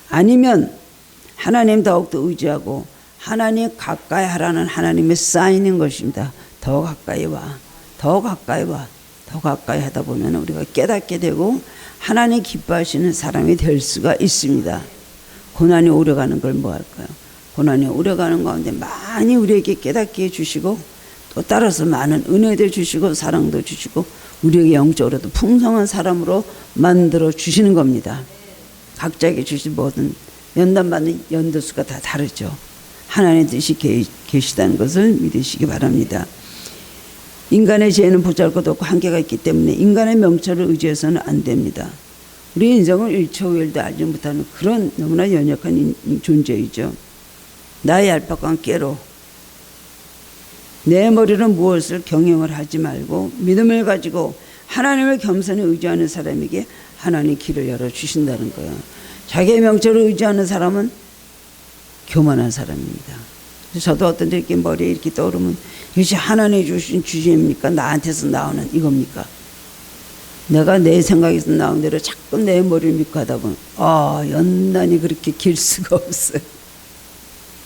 아니면 하나님 더욱더 의지하고 하나님 가까이 하라는 하나님의 사인인 것입니다. 더 가까이 와, 더 가까이 와, 더 가까이 하다 보면 우리가 깨닫게 되고 하나님 기뻐하시는 사람이 될 수가 있습니다. 고난이 오래가는 걸 뭐 할까요? 고난이 오래가는 가운데 많이 우리에게 깨닫게 해주시고 또 따라서 많은 은혜도 주시고 사랑도 주시고 우리에게 영적으로도 풍성한 사람으로 만들어 주시는 겁니다. 각자에게 주신 모든 연단받는 연도수가 다 다르죠. 하나님의 뜻이 계시다는 것을 믿으시기 바랍니다. 인간의 죄는 보잘것 없고 한계가 있기 때문에 인간의 명철을 의지해서는 안 됩니다. 우리 인생을 일초일도 알지 못하는 그런 너무나 연약한 존재이죠. 나의 알파고는 깨로 내 머리로 무엇을 경영을 하지 말고 믿음을 가지고 하나님을 겸손히 의지하는 사람에게 하나님 길을 열어주신다는 거예요. 자기의 명철을 의지하는 사람은 교만한 사람입니다. 저도 어떤 데 이렇게 머리에 이렇게 떠오르면 이것이 하나님이 주신 주제입니까? 나한테서 나오는 이겁니까? 내가 내 생각에서 나온 대로 자꾸 내 머리를 믿고 하다 보면 연단이 그렇게 길 수가 없어요.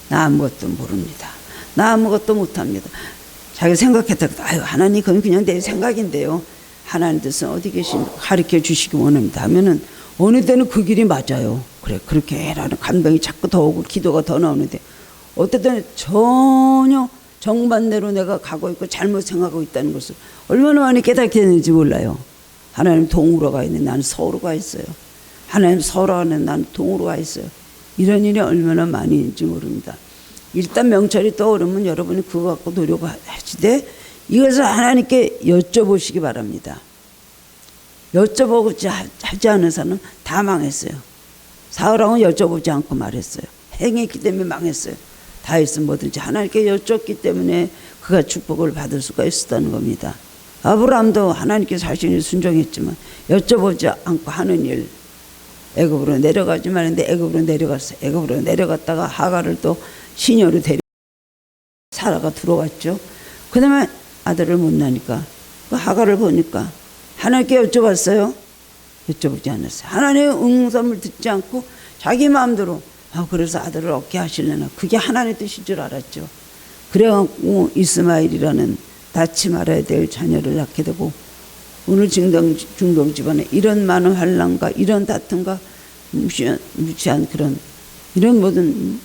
나 아무것도 모릅니다. 나 아무것도 못합니다. 자기가 생각했다가 하나님 그건 그냥 내 생각인데요. 하나님 뜻은 어디 계십니까? 가르쳐 주시기 원합니다 하면은 어느 때는 그 길이 맞아요. 그래 그렇게 해라는 감동이 자꾸 더 오고 기도가 더 나오는데 어떨 때는 전혀 정반대로 내가 가고 있고 잘못 생각하고 있다는 것을 얼마나 많이 깨닫게 되는지 몰라요. 하나님 동으로 가 있는데 나는 서울로 가 있어요. 하나님 서울로 가는데 나는 동으로 가 있어요. 이런 일이 얼마나 많이 있는지 모릅니다. 일단 명철이 떠오르면 여러분이 그거 갖고 노력하시되 이것을 하나님께 여쭤보시기 바랍니다. 여쭤보지 하지 않은 사람은 다 망했어요. 사울왕은 여쭤보지 않고 말했어요. 행했기 때문에 망했어요. 다윗은 뭐든지 하나님께 여쭙기 때문에 그가 축복을 받을 수가 있었다는 겁니다. 아브라함도 하나님께 자신이 순종했지만 여쭤보지 않고 하는 일, 애굽으로 내려가지 말는데 애굽으로 내려갔어요. 애굽으로 내려갔다가 하갈을 또 시녀로 데리고 사라가 들어왔죠. 그 다음에 아들을 못 낳으니까 그 하갈을 보니까 하나님께 여쭤봤어요. 여쭤보지 않았어요. 하나님의 응답을 듣지 않고 자기 마음대로 그래서 아들을 얻게 하시려나 그게 하나님의 뜻인 줄 알았죠. 그래갖고 이스마엘이라는 낳지 말아야 될 자녀를 낳게 되고 오늘 중동 집안에 이런 많은 환난과 이런 다툼과 무시한 그런 이런 모든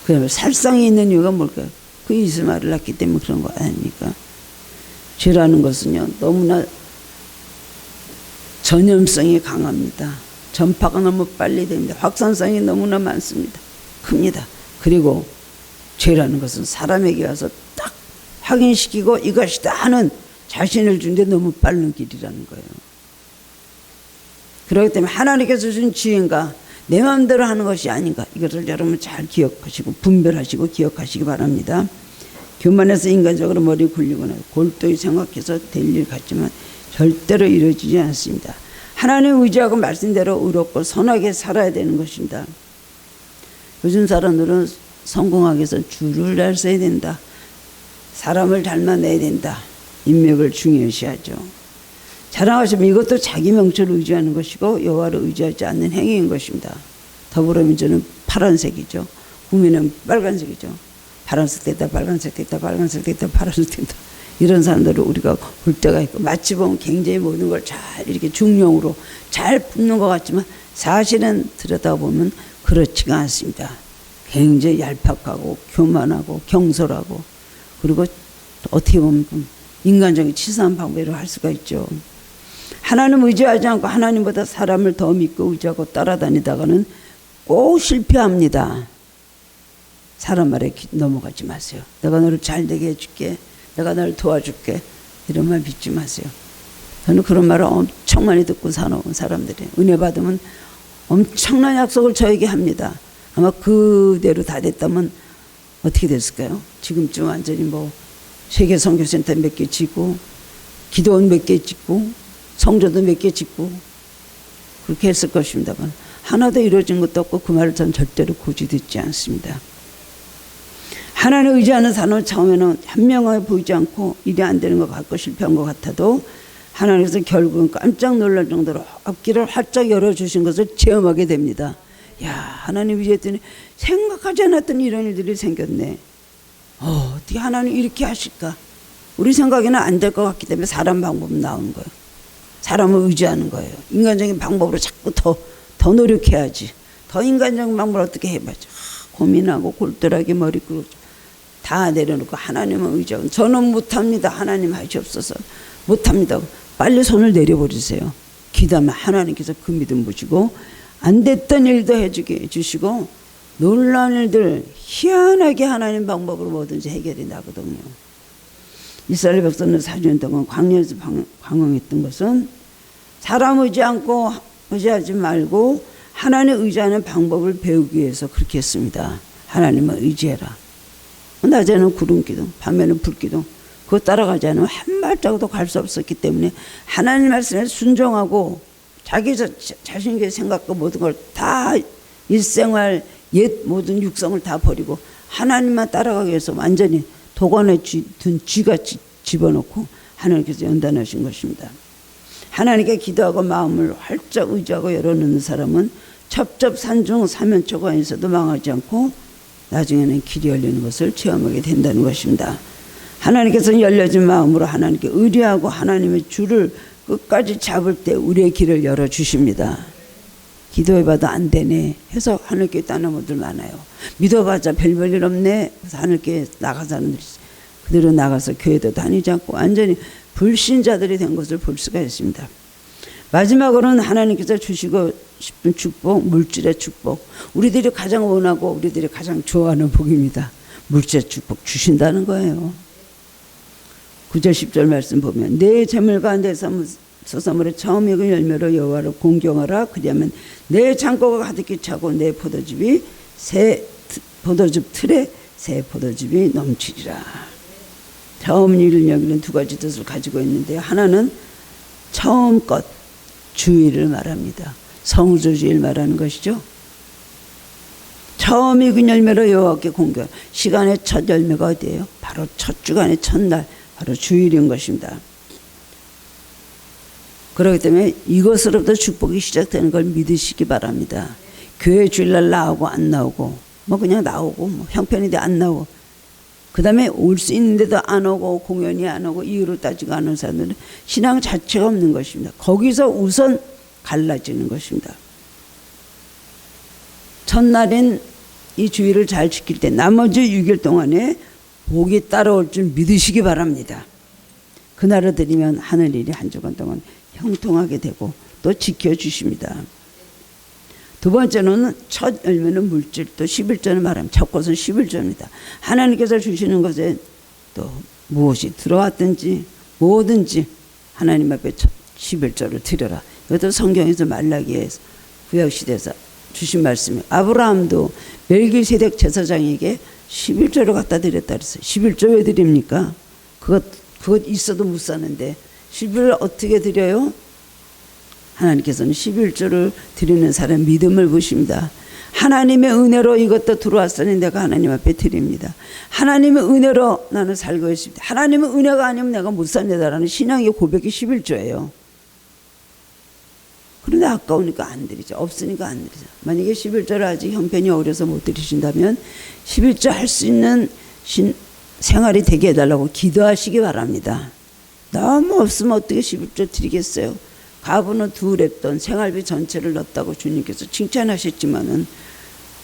그 살상이 있는 이유가 뭘까요? 그 이스마엘을 낳기 때문에 그런 거 아닙니까? 죄라는 것은요 너무나 전염성이 강합니다. 전파가 너무 빨리 됩니다. 확산성이 너무나 많습니다. 큽니다. 그리고 죄라는 것은 사람에게 와서 딱 확인시키고 이것이다 하는 자신을 주는데 너무 빠른 길이라는 거예요. 그렇기 때문에 하나님께서 준 지혜인가 내 마음대로 하는 것이 아닌가 이것을 여러분 잘 기억하시고 분별하시고 기억하시기 바랍니다. 교만해서 인간적으로 머리 굴리거나 골똘히 생각해서 될 일 같지만 절대로 이루어지지 않습니다. 하나님 의지하고 말씀대로 의롭고 선하게 살아야 되는 것입니다. 요즘 사람들은 성공하기 위해서 줄을 잘 서야 된다. 사람을 닮아내야 된다. 인맥을 중요시하죠. 자랑하시면 이것도 자기 명철을 의지하는 것이고 여호와를 의지하지 않는 행위인 것입니다. 더불어민주는 파란색이죠. 국민은 빨간색이죠. 파란색 됐다 빨간색 됐다 빨간색 됐다 파란색 됐다 이런 사람들을 우리가 볼 때가 있고 마치 보면 굉장히 모든 걸 잘 이렇게 중용으로 잘 푸는 것 같지만 사실은 들여다보면 그렇지가 않습니다. 굉장히 얄팍하고 교만하고 경솔하고 그리고 어떻게 보면 인간적인 치사한 방법으로 할 수가 있죠. 하나님 의지하지 않고 하나님보다 사람을 더 믿고 의지하고 따라다니다가는 꼭 실패합니다. 사람 말에 넘어가지 마세요. 내가 너를 잘 되게 해줄게. 내가 너를 도와줄게. 이런 말 믿지 마세요. 저는 그런 말을 엄청 많이 듣고 살아온 사람들이 은혜 받으면 엄청난 약속을 저에게 합니다. 아마 그대로 다 됐다면 어떻게 됐을까요? 지금쯤 완전히 뭐 세계 선교센터 몇 개 짓고 기도원 몇 개 짓고 성전도 몇 개 짓고 그렇게 했을 것입니다만 하나도 이루어진 것도 없고 그 말을 전 절대로 고지듣지 않습니다. 하나님 의지하는 사람은 처음에는 현명하게 보이지 않고 일이 안 되는 것 같고 실패한 것 같아도 하나님께서 결국은 깜짝 놀랄 정도로 앞길을 활짝 열어주신 것을 체험하게 됩니다. 야, 하나님 의지했더니 생각하지 않았던 이런 일들이 생겼네. 어떻게 하나님 이렇게 하실까? 우리 생각에는 안 될 것 같기 때문에 사람 방법은 나오는 거예요. 사람을 의지하는 거예요. 인간적인 방법으로 자꾸 더 노력해야지. 더 인간적인 방법을 어떻게 해봐야지. 고민하고 골똘하게 머리 끄고 다 내려놓고 하나님을 의지하고 저는 못합니다. 하나님 하시옵소서. 못합니다. 빨리 손을 내려버리세요. 기도하면 하나님께서 그 믿음 보시고 안 됐던 일도 해주게 해주시고 놀라운 일들 희한하게 하나님 방법으로 뭐든지 해결이 나거든요. 이스라엘 백성은 4년 동안 광야에서 방황했던 것은 사람 의지 않고 의지하지 말고 하나님 의지하는 방법을 배우기 위해서 그렇게 했습니다. 하나님을 의지해라. 낮에는 구름기둥, 밤에는 불기둥. 그거 따라가지 않으면 한 발자국도 갈 수 없었기 때문에 하나님 말씀에 순종하고 자기 자신의 생각과 모든 걸 다 일생활 옛 모든 육성을 다 버리고 하나님만 따라가기 위해서 완전히 도관에 든 쥐같이 집어넣고 하나님께서 연단하신 것입니다. 하나님께 기도하고 마음을 활짝 의지하고 열어놓는 사람은 첩첩산중 사면초가에서도 망하지 않고 나중에는 길이 열리는 것을 체험하게 된다는 것입니다. 하나님께서는 열려진 마음으로 하나님께 의뢰하고 하나님의 줄을 끝까지 잡을 때 우리의 길을 열어주십니다. 기도해봐도 안 되네 해서 하늘교회 떠나는 분들 많아요. 믿어봤자 별볼일 없네 그래서 하늘교회 나가서 사람들이 그대로 나가서 교회도 다니지 않고 완전히 불신자들이 된 것을 볼 수가 있습니다. 마지막으로는 하나님께서 주시고 싶은 축복, 물질의 축복. 우리들이 가장 원하고 우리들이 가장 좋아하는 복입니다. 물질의 축복 주신다는 거예요. 9절 10절 말씀 보면 내 재물과 내 소사물의 처음 익은 열매로 여호와를 공경하라. 그리하면 내 창고가 가득히 차고 내 포도즙이 포도즙 틀에 새 포도즙이 넘치리라. 처음 일을 여기는 두 가지 뜻을 가지고 있는데요. 하나는 처음 것, 주의를 말합니다. 성수주의를 말하는 것이죠. 처음 익은 열매로 여호와께 공경. 시간의 첫 열매가 어디예요? 바로 첫 주간의 첫날, 바로 주일인 것입니다. 그렇기 때문에 이것으로부터 축복이 시작되는 걸 믿으시기 바랍니다. 교회 주일날 나오고 안 나오고 뭐 그냥 나오고 뭐 형편인데 안 나오고 그 다음에 올 수 있는데도 안 오고 공연이 안 오고 이유를 따지고 안 오는 사람들은 신앙 자체가 없는 것입니다. 거기서 우선 갈라지는 것입니다. 첫날인 이 주일을 잘 지킬 때 나머지 6일 동안에 복이 따라올 줄 믿으시기 바랍니다. 그날을 드리면 하늘일이 한 주간 동안 형통하게 되고 또 지켜주십니다. 두 번째는 첫 열매는 물질, 또 11절을 말하면 첫 것은 11절입니다. 하나님께서 주시는 것에 또 무엇이 들어왔든지 뭐든지 하나님 앞에 11절을 드려라. 이것도 성경에서 말라기에서 구약시대에서 주신 말씀이에요. 아브라함도 멜기세덱 제사장에게 11조를 갖다 드렸다 그랬어요. 11조 왜 드립니까? 그것 있어도 못 사는데 11조를 어떻게 드려요? 하나님께서는 11조를 드리는 사람 믿음을 보십니다. 하나님의 은혜로 이것도 들어왔으니 내가 하나님 앞에 드립니다. 하나님의 은혜로 나는 살고 있습니다. 하나님의 은혜가 아니면 내가 못 삽니다라는 신앙의 고백이 11조예요. 그런데 아까우니까 안 드리죠. 없으니까 안 드리죠. 만약에 11조를 아직 형편이 어려서 못 드리신다면 11조 할 수 있는 생활이 되게 해달라고 기도하시기 바랍니다. 너무 없으면 어떻게 11조 드리겠어요. 가부는 2랩돈 생활비 전체를 넣었다고 주님께서 칭찬하셨지만은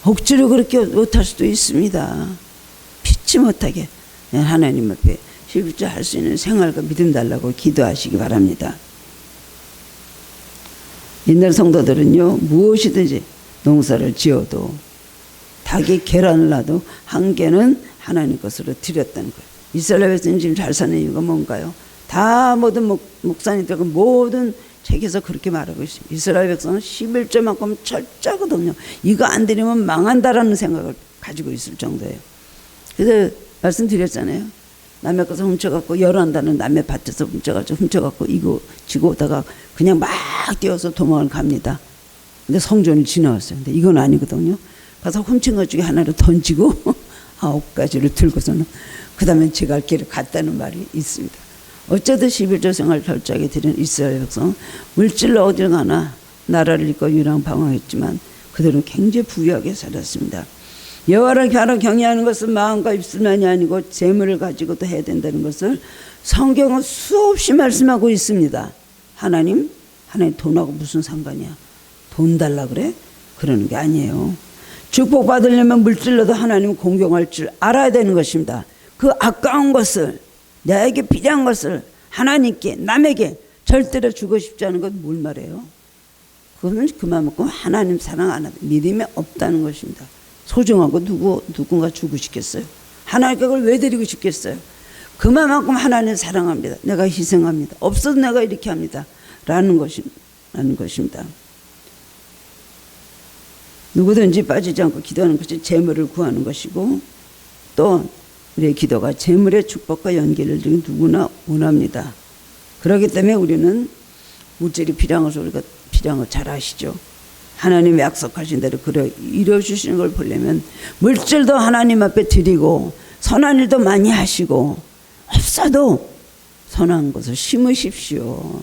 억지로 그렇게 못할 수도 있습니다. 피치 못하게 하나님 앞에 11조 할 수 있는 생활과 믿음 달라고 기도하시기 바랍니다. 옛날 성도들은요, 무엇이든지 농사를 지어도 닭이 계란을 놔도 한 개는 하나님 것으로 드렸다는 거예요. 이스라엘 백성이 지금 잘 사는 이유가 뭔가요? 다 모든 목사님들과 모든 책에서 그렇게 말하고 있습니다. 이스라엘 백성은 11조만큼 철저하거든요. 이거 안 드리면 망한다라는 생각을 가지고 있을 정도예요. 그래서 말씀드렸잖아요. 남의 것을 훔쳐갖고 열한다는 남의 밭에서 훔쳐갖고 이거 지고 오다가 그냥 막 뛰어서 도망을 갑니다. 근데 성전을 지나왔어요. 근데 이건 아니거든요. 가서 훔친 것 중에 하나를 던지고 9가지를 들고서는 그 다음에 제 갈 길을 갔다는 말이 있습니다. 어쩌든 11조 생활 철저하게 드린 이스라엘 백성 물질로 어딜 가나 나라를 잃고 유랑방황했지만 그들은 굉장히 부유하게 살았습니다. 여호와를 바로 경외하는 것은 마음과 입술만이 아니고 재물을 가지고도 해야 된다는 것을 성경은 수없이 말씀하고 있습니다. 하나님 돈하고 무슨 상관이야? 돈 달라 그래? 그러는 게 아니에요. 축복 받으려면 물질로도 하나님 공경할 줄 알아야 되는 것입니다. 그 아까운 것을, 나에게 필요한 것을 하나님께, 남에게 절대로 주고 싶지 않은 건 뭘 말해요? 그거는 그만큼 하나님 사랑 안 하다, 믿음이 없다는 것입니다. 소중하고 누군가 주고 싶겠어요? 하나님께 그걸 왜 드리고 싶겠어요? 그만큼 하나님 사랑합니다. 내가 희생합니다. 없어도 내가 이렇게 합니다. 라는 것입니다. 누구든지 빠지지 않고 기도하는 것이 재물을 구하는 것이고, 또 우리의 기도가 재물의 축복과 연계를 누구나 원합니다. 그렇기 때문에 우리는 물질이 필요한 것을 우리가 필요한 걸 잘 아시죠. 하나님이 약속하신 대로 이루어주시는 걸 보려면 물질도 하나님 앞에 드리고 선한 일도 많이 하시고, 없어도 선한 것을 심으십시오.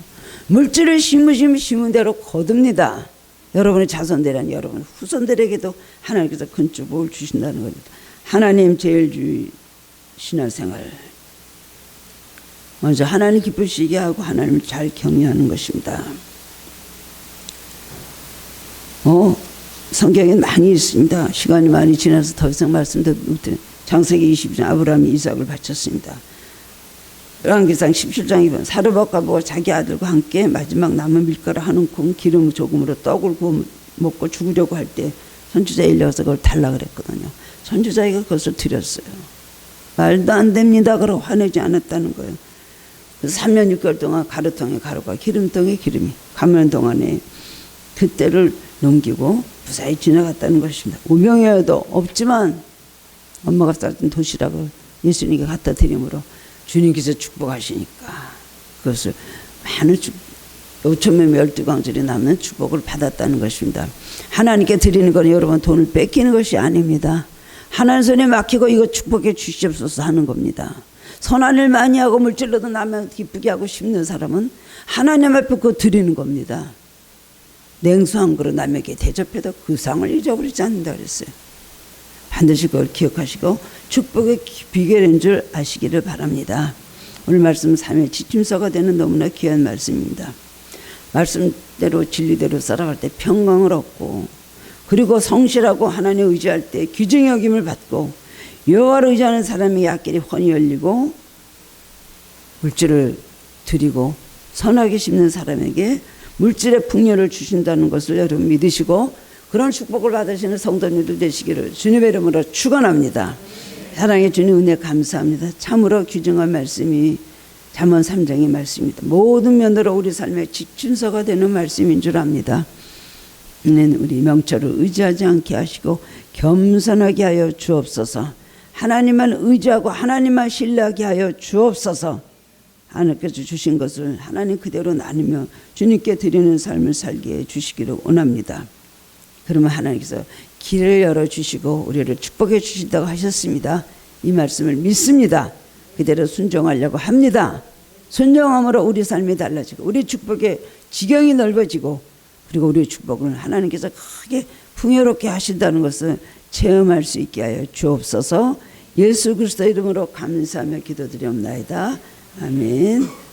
물질을 심은 대로 거둡니다. 여러분의 자손들이란 여러분 후손들에게도 하나님께서 큰 축복을 주신다는 겁니다. 하나님 제일주의 신앙생활, 먼저 하나님 기쁘시게 하고 하나님을 잘 경외하는 것입니다. 성경에 많이 있습니다. 시간이 많이 지나서 더 이상 말씀드리지 못해요. 창세기 20장 아브라함이 이삭을 바쳤습니다. 열왕기상 17장 2번 사르밧과 보고 자기 아들과 함께 마지막 남은 밀가루 한 움큼 기름 조금으로 떡을 구워 먹고 죽으려고 할 때 선지자 엘리야가 그걸 달라 그랬거든요. 선지자가 그것을 드렸어요. 말도 안 됩니다. 그러고 화내지 않았다는 거예요. 그래서 3년 6개월 동안 가루통에 가루가 기름통에 기름이 가면 동안에 그때를 넘기고 무사히 지나갔다는 것입니다. 우명이어도 없지만 엄마가 싸준 도시락을 예수님께 갖다 드림으로 주님께서 축복하시니까 그것을 많은 5천명 12광절이 남는 축복을 받았다는 것입니다. 하나님께 드리는 건 여러분 돈을 뺏기는 것이 아닙니다. 하나님 손에 맡기고 이거 축복해 주시옵소서 하는 겁니다. 선한 일 많이 하고 물질로도 남을 기쁘게 하고 싶는 사람은 하나님 앞에 그거 드리는 겁니다. 냉수 한 그릇 남에게 대접해도 그 상을 잊어버리지 않는다 그랬어요. 반드시 그걸 기억하시고 축복의 비결인 줄 아시기를 바랍니다. 오늘 말씀은 3일 지침서가 되는 너무나 귀한 말씀입니다. 말씀대로 진리대로 살아갈 때 평강을 얻고, 그리고 성실하고 하나님 의지할 때 귀중히 여김을 받고, 여호와를 의지하는 사람의 앞길이 훤히 열리고, 물질을 드리고 선하게 심는 사람에게 물질의 풍요를 주신다는 것을 여러분 믿으시고 그런 축복을 받으시는 성도님들 되시기를 주님의 이름으로 축원합니다. 사랑의 주님 은혜 감사합니다. 참으로 귀중한 말씀이 잠언 3장의 말씀입니다. 모든 면으로 우리 삶의 지침서가 되는 말씀인 줄 압니다. 우리 명철을 의지하지 않게 하시고 겸손하게 하여 주옵소서. 하나님만 의지하고 하나님만 신뢰하게 하여 주옵소서. 하나님께서 주신 것을 하나님 그대로 나누며 주님께 드리는 삶을 살게 해 주시기를 원합니다. 그러면 하나님께서 길을 열어주시고 우리를 축복해 주신다고 하셨습니다. 이 말씀을 믿습니다. 그대로 순종하려고 합니다. 순종함으로 우리 삶이 달라지고 우리 축복의 지경이 넓어지고 그리고 우리의 축복을 하나님께서 크게 풍요롭게 하신다는 것을 체험할 수 있게 하여 주옵소서. 예수 그리스도 이름으로 감사하며 기도드리옵나이다. 아멘.